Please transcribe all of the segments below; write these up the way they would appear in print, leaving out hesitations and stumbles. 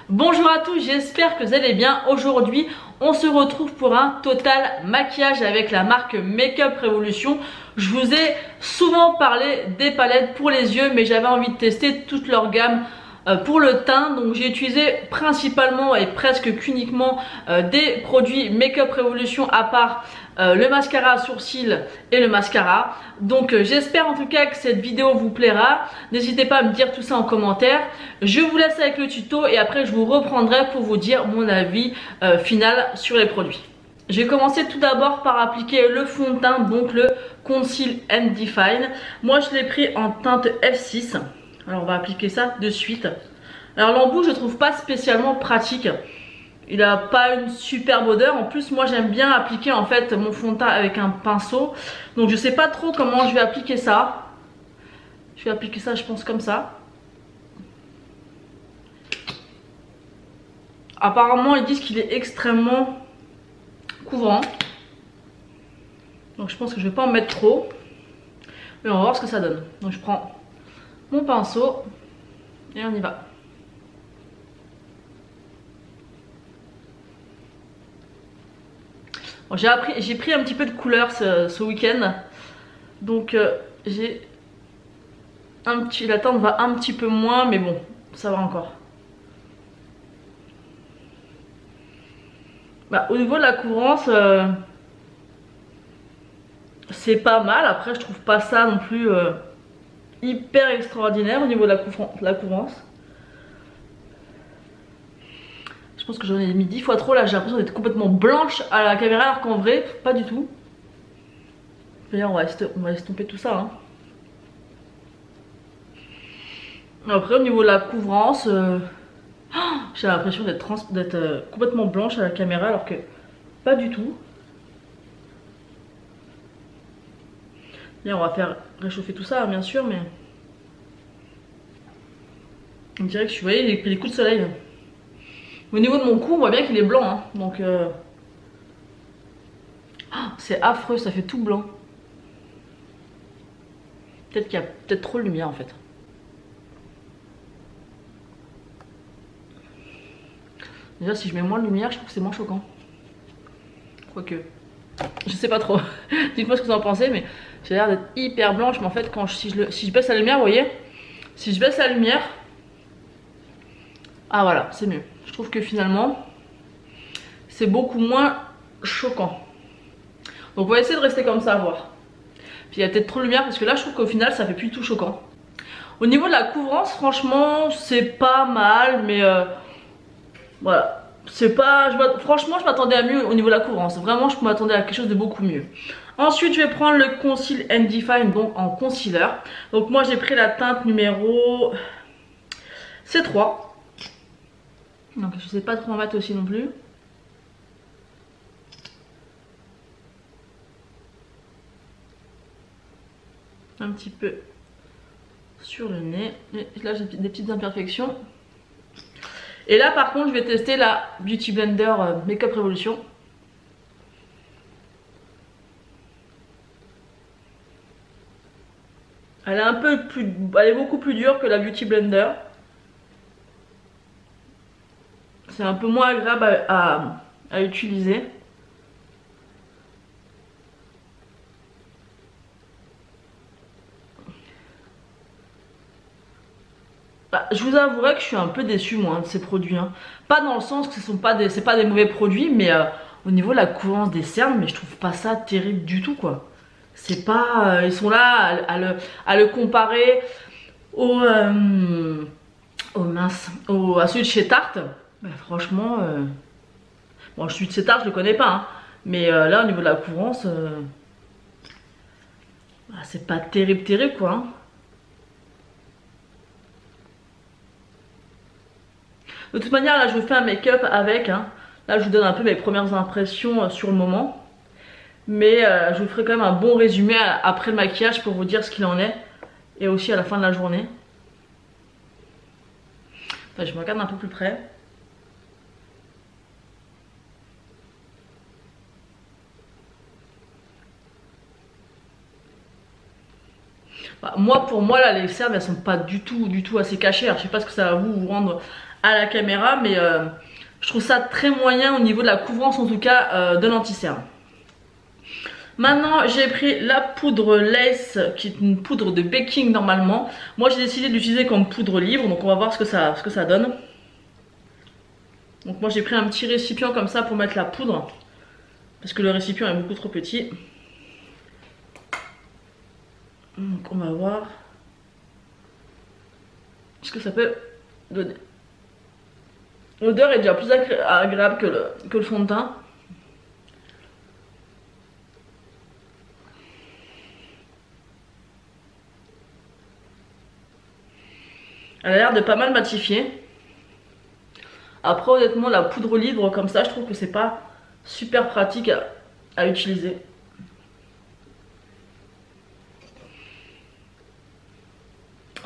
Bonjour à tous, j'espère que vous allez bien. Aujourd'hui, on se retrouve pour un total maquillage avec la marque Makeup Revolution. Je vous ai souvent parlé des palettes pour les yeux, mais j'avais envie de tester toute leur gamme pour le teint. Donc j'ai utilisé principalement et presque qu'uniquement des produits Makeup Revolution à part le mascara à sourcils et le mascara. Donc j'espère en tout cas que cette vidéo vous plaira. N'hésitez pas à me dire tout ça en commentaire. Je vous laisse avec le tuto et après je vous reprendrai pour vous dire mon avis final sur les produits. Je vais commencer tout d'abord par appliquer le fond de teint, donc le Conceal and Define. Moi je l'ai pris en teinte F6. Alors on va appliquer ça de suite. Alors l'embout je trouve pas spécialement pratique. Il a pas une superbe odeur. En plus moi j'aime bien appliquer en fait mon fond de teint avec un pinceau. Donc je sais pas trop comment je vais appliquer ça. Je vais appliquer ça je pense comme ça. Apparemment ils disent qu'il est extrêmement couvrant. Donc je pense que je vais pas en mettre trop. Mais on va voir ce que ça donne. Donc je prends mon pinceau et on y va. Bon, j'ai pris un petit peu de couleur ce week-end. Donc la teinte va un petit peu moins, mais bon, ça va encore. Au niveau de la couvrance, c'est pas mal. Après, je trouve pas ça non plus hyper extraordinaire au niveau de la couvrance. Je pense que j'en ai mis 10 fois trop là, j'ai l'impression d'être complètement blanche à la caméra alors qu'en vrai, pas du tout. D'ailleurs, on va estomper tout ça. Hein. Après, au niveau de la couvrance, j'ai l'impression d'être complètement blanche à la caméra alors que pas du tout. Là, on va faire réchauffer tout ça, bien sûr, mais on dirait que vous voyez les coups de soleil. Au niveau de mon cou, on voit bien qu'il est blanc, hein. Donc c'est affreux, ça fait tout blanc. Peut-être qu'il y a peut-être trop de lumière en fait. Déjà si je mets moins de lumière, je trouve que c'est moins choquant. Quoique, je sais pas trop. Dites-moi ce que vous en pensez, mais j'ai l'air d'être hyper blanche. Mais en fait, si je baisse la lumière, vous voyez, si je baisse la lumière, ah voilà, c'est mieux. Je trouve que finalement, c'est beaucoup moins choquant. Donc on va essayer de rester comme ça à voir. Puis il y a peut-être trop de lumière parce que là je trouve qu'au final ça fait plus tout choquant. Au niveau de la couvrance, franchement c'est pas mal, mais voilà. C'est pas. Franchement je m'attendais à mieux au niveau de la couvrance. Vraiment je m'attendais à quelque chose de beaucoup mieux. Ensuite je vais prendre le Conceal and Define, donc en concealer. Donc moi j'ai pris la teinte numéro C3. Donc je sais pas trop en mettre aussi non plus. Un petit peu sur le nez. Et là j'ai des petites imperfections. Et là par contre je vais tester la Beauty Blender Makeup Revolution. Elle est beaucoup plus dure que la Beauty Blender. C'est un peu moins agréable à utiliser. Je vous avouerai que je suis un peu déçue moi de ces produits. Hein. Pas dans le sens que c'est pas des mauvais produits, mais au niveau de la couvrance des cernes, mais je trouve pas ça terrible du tout quoi. C'est pas, ils sont là à le comparer à celui de chez Tarte. Franchement, bon celui de chez Tarte je le connais pas, hein. Mais là au niveau de la couvrance, c'est pas terrible quoi. Hein. De toute manière là je vous fais un make-up avec, hein. Là je vous donne un peu mes premières impressions sur le moment. Mais je vous ferai quand même un bon résumé après le maquillage pour vous dire ce qu'il en est. Et aussi à la fin de la journée. Enfin, je me regarde un peu plus près. Pour moi là les cernes elles sont pas du tout assez cachées. Alors je sais pas ce que ça va vous rendre à la caméra, mais je trouve ça très moyen au niveau de la couvrance en tout cas de l'anti-cerne. Maintenant j'ai pris la poudre Lace qui est une poudre de baking normalement. Moi j'ai décidé de l'utiliser comme poudre libre, donc on va voir ce que ça donne. Donc moi j'ai pris un petit récipient comme ça pour mettre la poudre, parce que le récipient est beaucoup trop petit. Donc on va voir ce que ça peut donner. L'odeur est déjà plus agréable que le fond de teint. Elle a l'air de pas mal matifier. Après honnêtement la poudre libre comme ça je trouve que c'est pas super pratique à utiliser.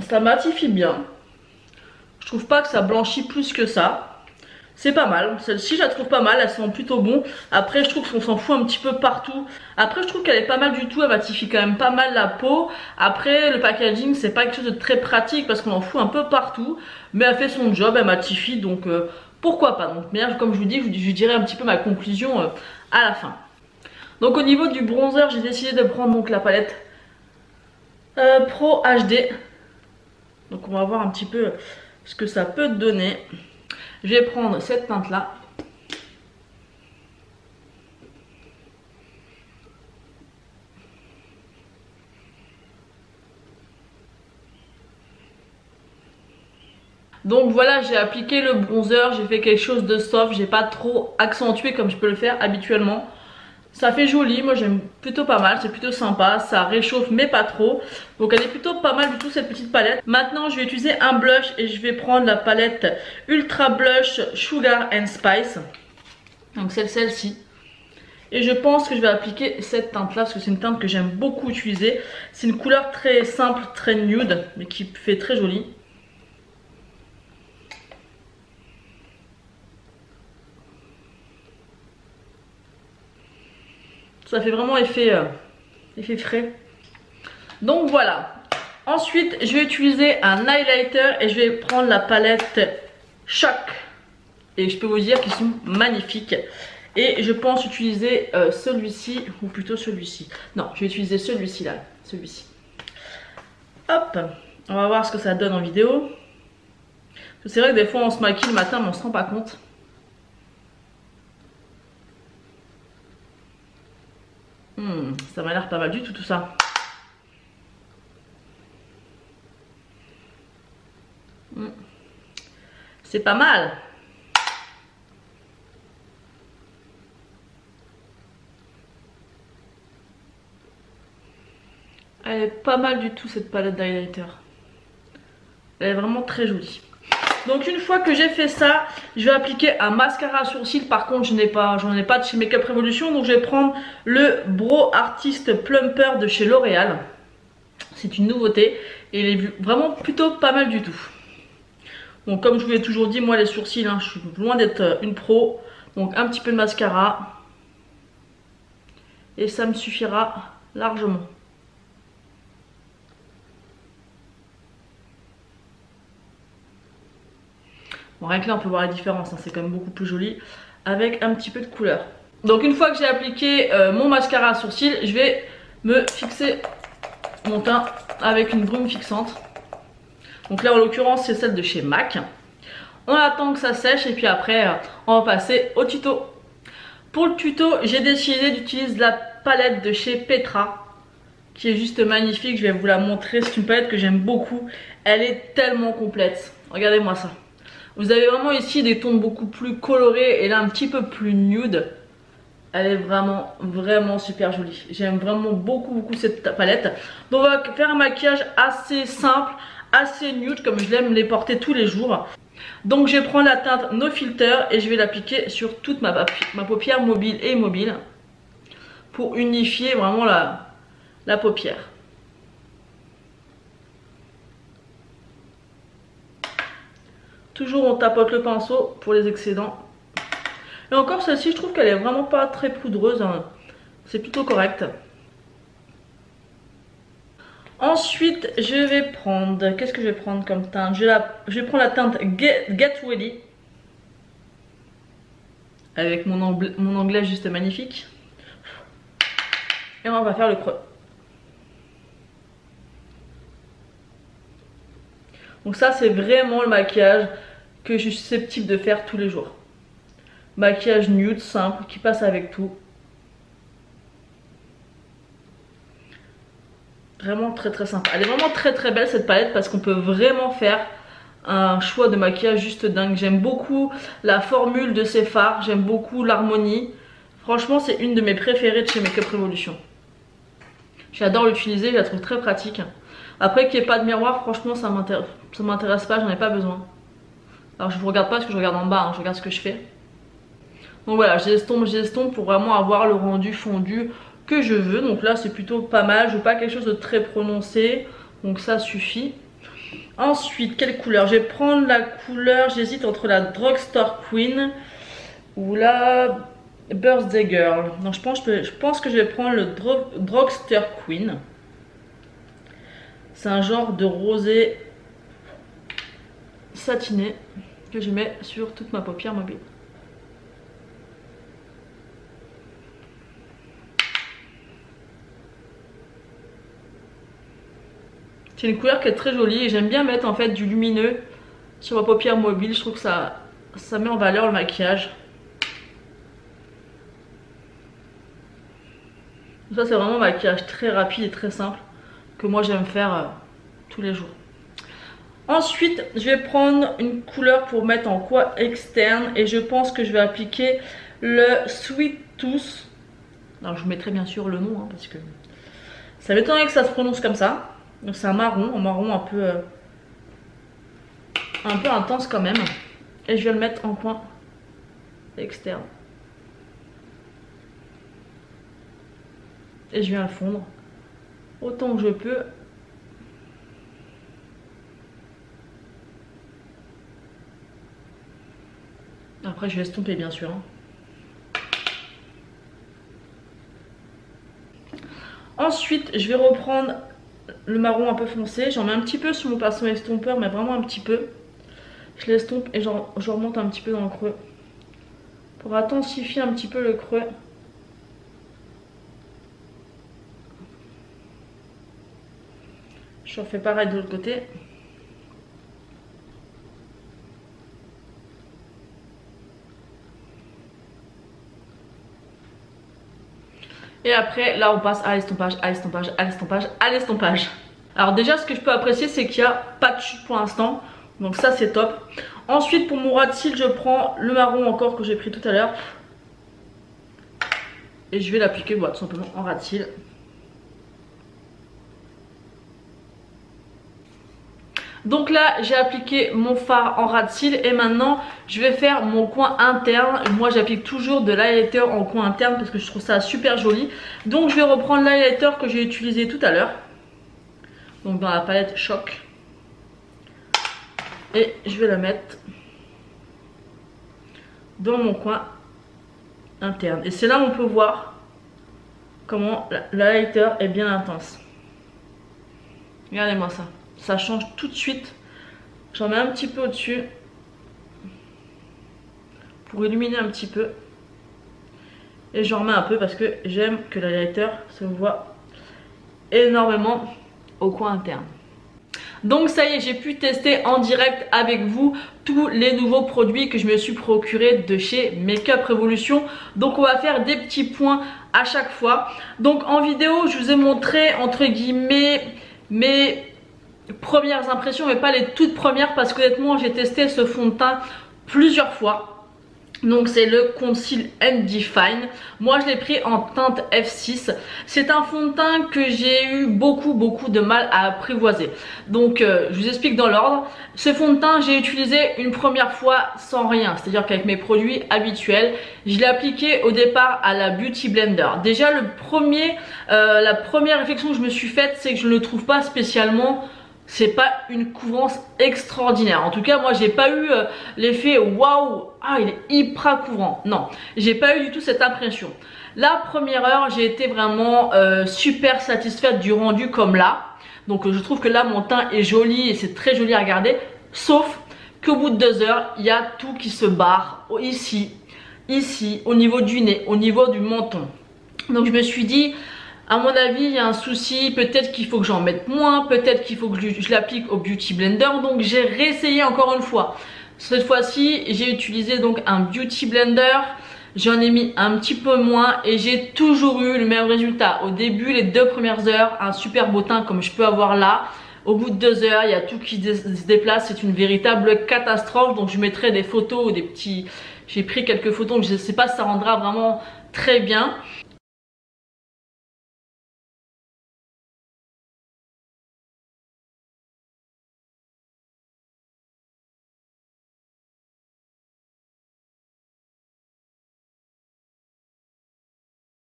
Ça matifie bien. Je trouve pas que ça blanchit plus que ça. C'est pas mal, celle-ci je la trouve pas mal, elle sent plutôt bon. Après je trouve qu'on s'en fout un petit peu partout. Après je trouve qu'elle est pas mal du tout, elle matifie quand même pas mal la peau. Après le packaging c'est pas quelque chose de très pratique parce qu'on en fout un peu partout. Mais elle fait son job, elle matifie donc pourquoi pas. Donc mais comme je vous dis, je dirai un petit peu ma conclusion à la fin. Donc au niveau du bronzer j'ai décidé de prendre donc la palette Pro HD. Donc on va voir un petit peu ce que ça peut donner. Je vais prendre cette teinte là. Donc voilà, j'ai appliqué le bronzer, j'ai fait quelque chose de soft, j'ai pas trop accentué comme je peux le faire habituellement. Ça fait joli, moi j'aime plutôt pas mal, c'est plutôt sympa, ça réchauffe mais pas trop. Donc elle est plutôt pas mal du tout cette petite palette. Maintenant je vais utiliser un blush et je vais prendre la palette Ultra Blush Sugar and Spice. Donc c'est celle-ci. Et je pense que je vais appliquer cette teinte là parce que c'est une teinte que j'aime beaucoup utiliser. C'est une couleur très simple, très nude mais qui fait très joli. Ça fait vraiment effet frais. Donc voilà. Ensuite, je vais utiliser un highlighter et je vais prendre la palette Choc. Et je peux vous dire qu'ils sont magnifiques. Et je pense utiliser celui-ci, ou plutôt celui-ci. Non, je vais utiliser celui-ci là, celui-ci. Hop, on va voir ce que ça donne en vidéo. C'est vrai que des fois on se maquille le matin mais on se rend pas compte. Ça m'a l'air pas mal du tout ça. C'est pas mal. Elle est pas mal du tout cette palette d'highlighter. Elle est vraiment très jolie. Donc une fois que j'ai fait ça, je vais appliquer un mascara à sourcils. Par contre j'en ai pas de chez Makeup Revolution. Donc je vais prendre le Brow Artist Plumper de chez L'Oréal. C'est une nouveauté et il est vraiment plutôt pas mal du tout. Donc comme je vous l'ai toujours dit, moi les sourcils, hein, je suis loin d'être une pro. Donc un petit peu de mascara. Et ça me suffira largement. Bon, rien que là on peut voir la différence, hein, c'est quand même beaucoup plus joli avec un petit peu de couleur. Donc une fois que j'ai appliqué mon mascara à sourcils, je vais me fixer mon teint avec une brume fixante. Donc là en l'occurrence c'est celle de chez MAC. On attend que ça sèche et puis après on va passer au tuto. Pour le tuto j'ai décidé d'utiliser la palette de chez Petra qui est juste magnifique, je vais vous la montrer. C'est une palette que j'aime beaucoup, elle est tellement complète, regardez-moi ça. Vous avez vraiment ici des tons beaucoup plus colorés et là un petit peu plus nude. Elle est vraiment super jolie. J'aime vraiment beaucoup cette palette. Donc on va faire un maquillage assez simple, assez nude comme je l'aime les porter tous les jours. Donc je vais prendre la teinte No Filter et je vais l'appliquer sur toute ma paupière mobile et immobile pour unifier vraiment la paupière. Toujours on tapote le pinceau pour les excédents. Et encore celle-ci je trouve qu'elle est vraiment pas très poudreuse, hein. C'est plutôt correct. Ensuite, je vais prendre... Qu'est-ce que je vais prendre comme teinte? Je vais prendre la teinte Get Ready. Avec mon anglais juste magnifique. Et on va faire le creux. Donc ça, c'est vraiment le maquillage que je suis susceptible de faire tous les jours. Maquillage nude, simple, qui passe avec tout. Vraiment très très sympa. Elle est vraiment très très belle cette palette parce qu'on peut vraiment faire un choix de maquillage juste dingue. J'aime beaucoup la formule de ces fards, j'aime beaucoup l'harmonie. Franchement, c'est une de mes préférées de chez Makeup Revolution. J'adore l'utiliser, je la trouve très pratique. Après qu'il n'y ait pas de miroir, franchement ça m'intéresse pas, j'en ai pas besoin. Alors je vous regarde pas parce que je regarde en bas, hein, je regarde ce que je fais. Donc voilà, j'estompe pour vraiment avoir le rendu fondu que je veux. Donc là c'est plutôt pas mal, je veux pas quelque chose de très prononcé, donc ça suffit. Ensuite, quelle couleur? Je vais prendre la couleur, j'hésite entre la Drugstore Queen ou la Birthday Girl. Donc je pense que je vais prendre le Drugstore Queen. C'est un genre de rosé satiné que je mets sur toute ma paupière mobile. C'est une couleur qui est très jolie et j'aime bien mettre en fait du lumineux sur ma paupière mobile. Je trouve que ça met en valeur le maquillage. Ça c'est vraiment un maquillage très rapide et très simple que moi j'aime faire tous les jours. Ensuite je vais prendre une couleur pour mettre en coin externe et je pense que je vais appliquer le Sweet Tooth. Alors je vous mettrai bien sûr le nom hein, parce que ça m'étonnerait que ça se prononce comme ça. Donc c'est un marron un peu intense quand même. Et je vais le mettre en coin externe. Et je viens le fondre autant que je peux. Après je vais estomper bien sûr. Ensuite je vais reprendre le marron un peu foncé. J'en mets un petit peu sur mon pinceau estompeur, mais vraiment un petit peu. Je l'estompe et je remonte un petit peu dans le creux. Pour intensifier un petit peu le creux. Je refais pareil de l'autre côté. Et après, là on passe à l'estompage, à l'estompage, à l'estompage, à l'estompage. Alors déjà, ce que je peux apprécier, c'est qu'il n'y a pas de chute pour l'instant. Donc ça, c'est top. Ensuite, pour mon ras de cils, je prends le marron encore que j'ai pris tout à l'heure. Et je vais l'appliquer tout simplement en ras de cils. Donc là j'ai appliqué mon fard en ras de cils et maintenant je vais faire mon coin interne. Moi j'applique toujours de l'highlighter en coin interne parce que je trouve ça super joli. Donc je vais reprendre l'highlighter que j'ai utilisé tout à l'heure. Donc dans la palette Choc. Et je vais la mettre dans mon coin interne. Et c'est là où on peut voir comment l'highlighter est bien intense. Regardez-moi ça. Ça change tout de suite. J'en mets un petit peu au-dessus pour illuminer un petit peu. Et j'en remets un peu parce que j'aime que l'highlighter se voit énormément au coin interne. Donc ça y est, j'ai pu tester en direct avec vous tous les nouveaux produits que je me suis procurés de chez Makeup Revolution. Donc on va faire des petits points à chaque fois. Donc en vidéo, je vous ai montré entre guillemets mes premières impressions, mais pas les toutes premières parce qu'honnêtement j'ai testé ce fond de teint plusieurs fois. Donc c'est le Conceal and Define. Moi je l'ai pris en teinte F6. C'est un fond de teint que j'ai eu beaucoup de mal à apprivoiser. Donc je vous explique dans l'ordre. Ce fond de teint j'ai utilisé une première fois sans rien, c'est à dire qu'avec mes produits habituels. Je l'ai appliqué au départ à la Beauty Blender. Déjà la première réflexion que je me suis faite, c'est que je ne le trouve pas spécialement, c'est pas une couvrance extraordinaire. En tout cas moi j'ai pas eu l'effet waouh, ah il est hyper couvrant. Non, j'ai pas eu du tout cette impression. La première heure j'ai été vraiment super satisfaite du rendu comme là. Donc je trouve que là mon teint est joli et c'est très joli à regarder. Sauf qu'au bout de 2 heures, il y a tout qui se barre ici, ici, au niveau du nez, au niveau du menton. Donc je me suis dit, à mon avis, il y a un souci, peut-être qu'il faut que j'en mette moins, peut-être qu'il faut que je l'applique au Beauty Blender. Donc j'ai réessayé encore une fois. Cette fois-ci, j'ai utilisé donc un Beauty Blender. J'en ai mis un petit peu moins et j'ai toujours eu le même résultat. Au début, les 2 premières heures, un super beau teint comme je peux avoir là. Au bout de 2 heures, il y a tout qui se déplace. C'est une véritable catastrophe. Donc je mettrai des photos ou des petits... J'ai pris quelques photos, donc je ne sais pas si ça rendra vraiment très bien.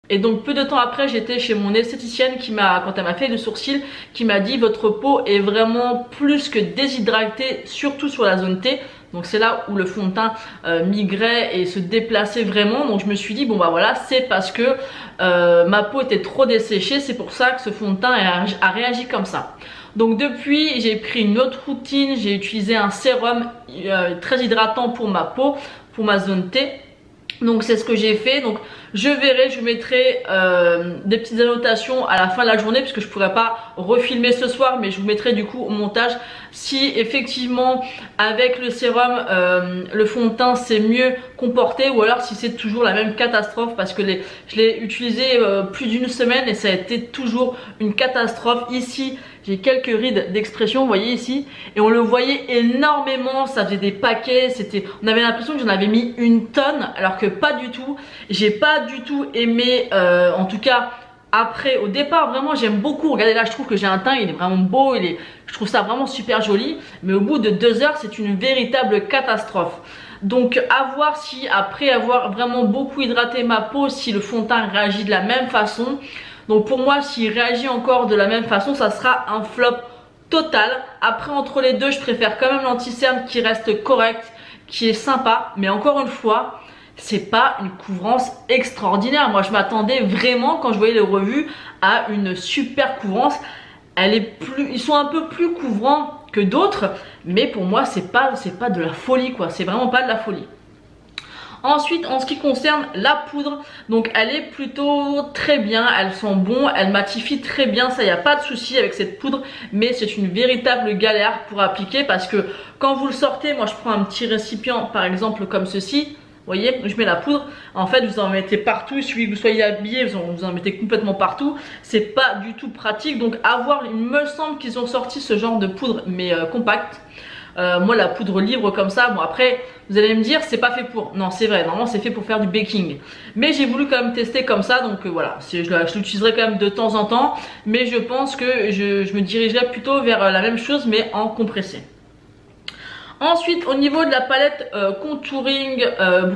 Et donc peu de temps après, j'étais chez mon esthéticienne qui m'a, quand elle m'a fait le sourcil, qui m'a dit votre peau est vraiment plus que déshydratée, surtout sur la zone T. Donc c'est là où le fond de teint migrait et se déplaçait vraiment. Donc je me suis dit bon bah voilà, c'est parce que ma peau était trop desséchée, c'est pour ça que ce fond de teint a réagi comme ça. Donc depuis, j'ai pris une autre routine, j'ai utilisé un sérum très hydratant pour ma peau, pour ma zone T. Donc c'est ce que j'ai fait. Donc je verrai, je mettrai des petites annotations à la fin de la journée puisque je pourrais pas refilmer ce soir, mais je vous mettrai du coup au montage si effectivement avec le sérum le fond de teint c'est mieux comporté ou alors si c'est toujours la même catastrophe parce que je l'ai utilisé plus d'une semaine et ça a été toujours une catastrophe. Ici j'ai quelques rides d'expression, vous voyez ici, et on le voyait énormément, ça faisait des paquets, on avait l'impression que j'en avais mis une tonne, alors que pas du tout. J'ai pas du tout aimé, en tout cas après, au départ vraiment j'aime beaucoup, regardez là je trouve que j'ai un teint, il est vraiment beau, je trouve ça vraiment super joli, mais au bout de 2 heures c'est une véritable catastrophe. Donc à voir si après avoir vraiment beaucoup hydraté ma peau, si le fond de teint réagit de la même façon. Donc pour moi, s'il réagit encore de la même façon, ça sera un flop total. Après, entre les deux, je préfère quand même l'anti-cerne qui reste correct, qui est sympa. Mais encore une fois, c'est pas une couvrance extraordinaire. Moi, je m'attendais vraiment, quand je voyais les revues, à une super couvrance. Ils sont un peu plus couvrants que d'autres, mais pour moi, c'est pas de la folie, quoi. C'est vraiment pas de la folie. Ensuite, en ce qui concerne la poudre, donc elle est plutôt très bien, elle sent bon, elle matifie très bien, ça y a pas de souci avec cette poudre, mais c'est une véritable galère pour appliquer parce que quand vous le sortez, moi je prends un petit récipient par exemple comme ceci, vous voyez, je mets la poudre, en fait vous en mettez partout, il suffit que vous soyez habillé, vous en mettez complètement partout, c'est pas du tout pratique, donc il me semble qu'ils ont sorti ce genre de poudre mais compacte. Moi la poudre libre comme ça, bon après vous allez me dire c'est pas fait pour, non c'est vrai, normalement c'est fait pour faire du baking, mais j'ai voulu quand même tester comme ça, donc voilà, je l'utiliserai quand même de temps en temps, mais je pense que je me dirigerai plutôt vers la même chose mais en compressé. Ensuite au niveau de la palette contouring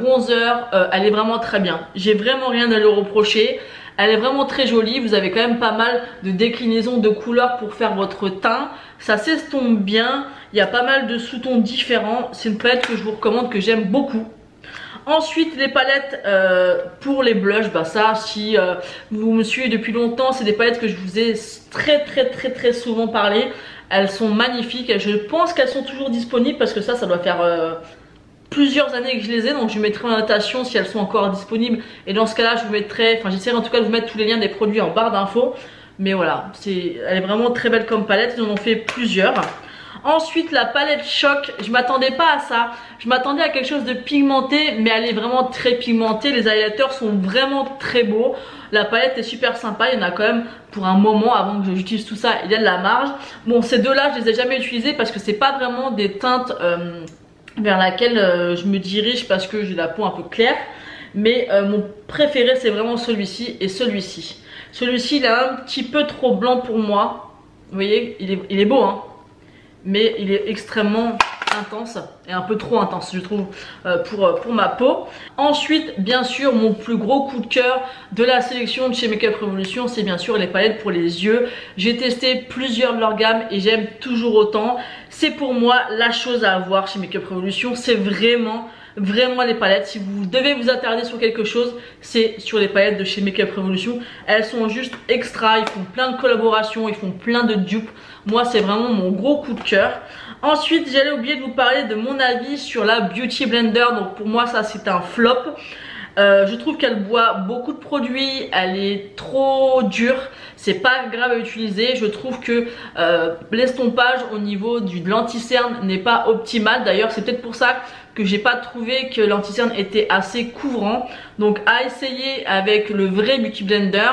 bronzer, elle est vraiment très bien, j'ai vraiment rien à lui reprocher. Elle est vraiment très jolie, vous avez quand même pas mal de déclinaisons de couleurs pour faire votre teint. Ça s'estompe bien, il y a pas mal de sous-tons différents. C'est une palette que je vous recommande, que j'aime beaucoup. Ensuite les palettes pour les blushs, bah ça si vous me suivez depuis longtemps, c'est des palettes que je vous ai très souvent parlé. Elles sont magnifiques, je pense qu'elles sont toujours disponibles parce que ça doit faire... plusieurs années que je les ai, donc je mettrai en notation si elles sont encore disponibles et dans ce cas là je vous mettrai, enfin j'essaierai en tout cas de vous mettre tous les liens des produits en barre d'infos, mais voilà, elle est vraiment très belle comme palette, ils en ont fait plusieurs. Ensuite la palette Choc, je m'attendais pas à ça, je m'attendais à quelque chose de pigmenté, mais elle est vraiment très pigmentée, les highlighters sont vraiment très beaux, la palette est super sympa, il y en a quand même pour un moment avant que j'utilise tout ça, il y a de la marge. Bon ces deux là je les ai jamais utilisés parce que c'est pas vraiment des teintes vers laquelle je me dirige parce que j'ai la peau un peu claire, mais mon préféré c'est vraiment celui-ci et celui-ci. Celui-ci il est un petit peu trop blanc pour moi, vous voyez, il est beau hein, mais il est extrêmement intense et un peu trop intense je trouve pour ma peau. Ensuite bien sûr mon plus gros coup de cœur de la sélection de chez Makeup Revolution, c'est bien sûr les palettes pour les yeux. J'ai testé plusieurs de leur gamme et j'aime toujours autant. c'est pour moi la chose à avoir chez Makeup Revolution. C'est vraiment les palettes. Si vous devez vous attarder sur quelque chose, c'est sur les palettes de chez Makeup Revolution. Elles sont juste extra, ils font plein de collaborations, ils font plein de dupes. Moi c'est vraiment mon gros coup de cœur. Ensuite j'allais oublier de vous parler de mon avis sur la Beauty Blender. Donc pour moi ça c'est un flop. Je trouve qu'elle boit beaucoup de produits, elle est trop dure, c'est pas grave à utiliser. Je trouve que l'estompage au niveau de l'anti-cerne n'est pas optimal. D'ailleurs c'est peut-être pour ça que j'ai pas trouvé que l'anti-cerne était assez couvrant. Donc à essayer avec le vrai Beauty Blender.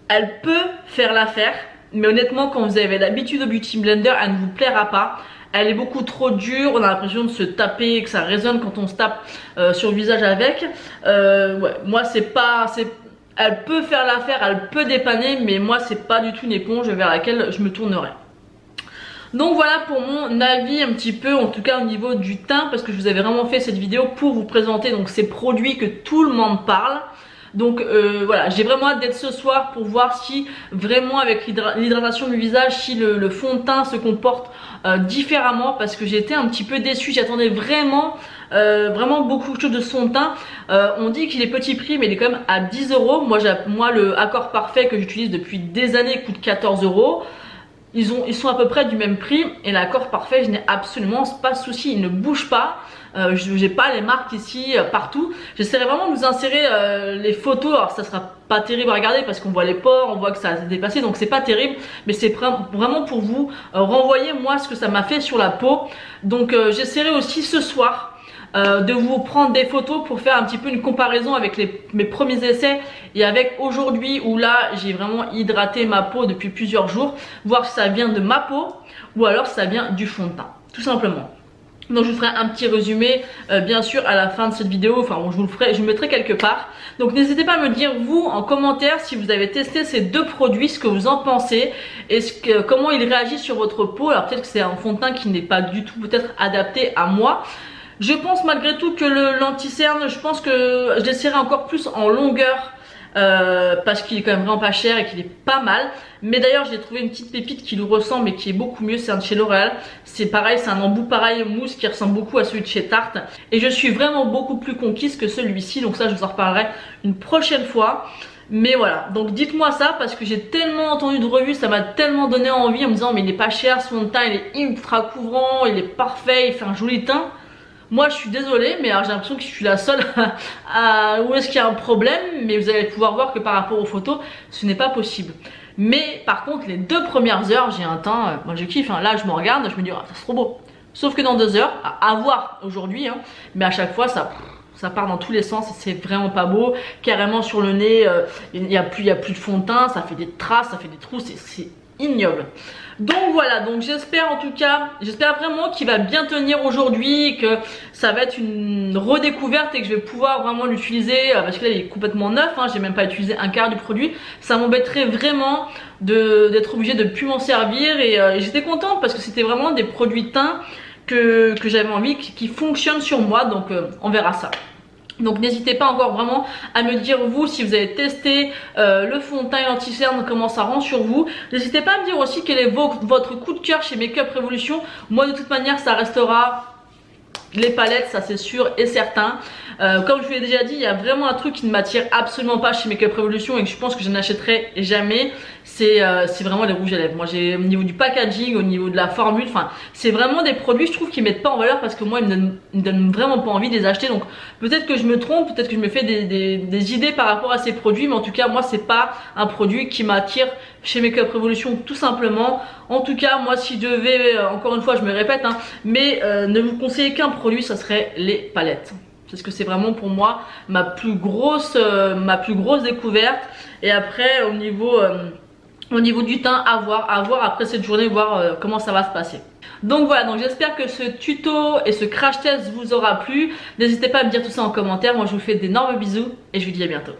Elle peut faire l'affaire, mais honnêtement quand vous avez l'habitude au Beauty Blender, elle ne vous plaira pas. Elle est beaucoup trop dure, on a l'impression de se taper, que ça résonne quand on se tape sur le visage avec. Ouais, moi c'est pas... Elle peut faire l'affaire, elle peut dépanner, mais moi c'est pas du tout une éponge vers laquelle je me tournerai. Donc voilà pour mon avis un petit peu, en tout cas au niveau du teint, parce que je vous avais vraiment fait cette vidéo pour vous présenter donc ces produits que tout le monde parle. Donc voilà, j'ai vraiment hâte d'être ce soir pour voir si vraiment avec l'hydratation du visage, si le fond de teint se comporte différemment, parce que j'ai été un petit peu déçue. J'attendais vraiment beaucoup de choses de son teint. On dit qu'il est petit prix, mais il est quand même à 10 €. Moi le Accord Parfait que j'utilise depuis des années coûte 14 €. Ils sont à peu près du même prix, et l'Accord Parfait, je n'ai absolument pas de souci, il ne bouge pas. J'ai pas les marques ici partout. J'essaierai vraiment de vous insérer les photos. Alors ça sera pas terrible à regarder parce qu'on voit les pores, on voit que ça a dépassé, donc c'est pas terrible, mais c'est vraiment pour vous renvoyer moi ce que ça m'a fait sur la peau. Donc j'essaierai aussi ce soir de vous prendre des photos pour faire un petit peu une comparaison avec mes premiers essais et avec aujourd'hui, où là j'ai vraiment hydraté ma peau depuis plusieurs jours, voir si ça vient de ma peau ou alors si ça vient du fond de teint, tout simplement. Donc je vous ferai un petit résumé bien sûr à la fin de cette vidéo, enfin bon, je vous mettrai quelque part. Donc n'hésitez pas à me dire vous en commentaire si vous avez testé ces deux produits, ce que vous en pensez, et comment ils réagissent sur votre peau. Alors peut-être que c'est un fond de teint qui n'est pas du tout peut-être adapté à moi. Je pense malgré tout que l'anti-cerne, je pense que je l'essaierai encore plus en longueur. Parce qu'il est quand même vraiment pas cher et qu'il est pas mal. Mais d'ailleurs j'ai trouvé une petite pépite qui lui ressemble et qui est beaucoup mieux, c'est un de chez L'Oréal. C'est pareil, c'est un embout pareil mousse qui ressemble beaucoup à celui de chez Tarte. Et je suis vraiment beaucoup plus conquise que celui-ci, donc ça je vous en reparlerai une prochaine fois. Mais voilà, donc dites-moi ça parce que j'ai tellement entendu de revues, ça m'a tellement donné envie en me disant mais il est pas cher, son teint il est ultra couvrant, il est parfait, il fait un joli teint. Moi je suis désolée, mais j'ai l'impression que je suis la seule où est-ce qu'il y a un problème, mais vous allez pouvoir voir que par rapport aux photos, ce n'est pas possible. Mais par contre les 2 premières heures, j'ai un teint, moi je kiffe, hein. Là je me regarde, je me dis ah, c'est trop beau. Sauf que dans 2 heures, à voir aujourd'hui, hein, mais à chaque fois ça part dans tous les sens et c'est vraiment pas beau. Carrément sur le nez, il n'y a plus de fond de teint, ça fait des traces, ça fait des trous, c'est ignoble. Donc voilà, donc j'espère en tout cas, j'espère vraiment qu'il va bien tenir aujourd'hui, que ça va être une redécouverte et que je vais pouvoir vraiment l'utiliser, parce que là il est complètement neuf, hein, j'ai même pas utilisé un quart du produit. Ça m'embêterait vraiment d'être obligée de plus m'en servir, et j'étais contente parce que c'était vraiment des produits teints que j'avais envie qui fonctionnent sur moi, donc on verra ça. Donc n'hésitez pas encore vraiment à me dire vous si vous avez testé le fond de teint et l'anti-cerne, comment ça rend sur vous. N'hésitez pas à me dire aussi quel est votre coup de cœur chez Makeup Revolution. Moi de toute manière ça restera les palettes, ça c'est sûr et certain. Comme je vous l'ai déjà dit, il y a vraiment un truc qui ne m'attire absolument pas chez Makeup Revolution et que je pense que je n'achèterai jamais. C'est vraiment les rouges à lèvres. Moi j'ai au niveau du packaging, au niveau de la formule, enfin c'est vraiment des produits je trouve qu'ils mettent pas en valeur, parce que moi ils me donnent vraiment pas envie de les acheter. Donc peut-être que je me trompe, peut-être que je me fais des idées par rapport à ces produits, mais en tout cas moi c'est pas un produit qui m'attire chez Makeup Revolution tout simplement. En tout cas moi si je devais, encore une fois je me répète, hein, mais ne vous conseiller qu'un produit, ça serait les palettes. Parce que c'est vraiment pour moi ma plus grosse découverte. Et après au niveau du teint, à voir après cette journée, voir comment ça va se passer. Donc voilà, donc j'espère que ce tuto et ce crash test vous aura plu. N'hésitez pas à me dire tout ça en commentaire. Moi je vous fais d'énormes bisous et je vous dis à bientôt.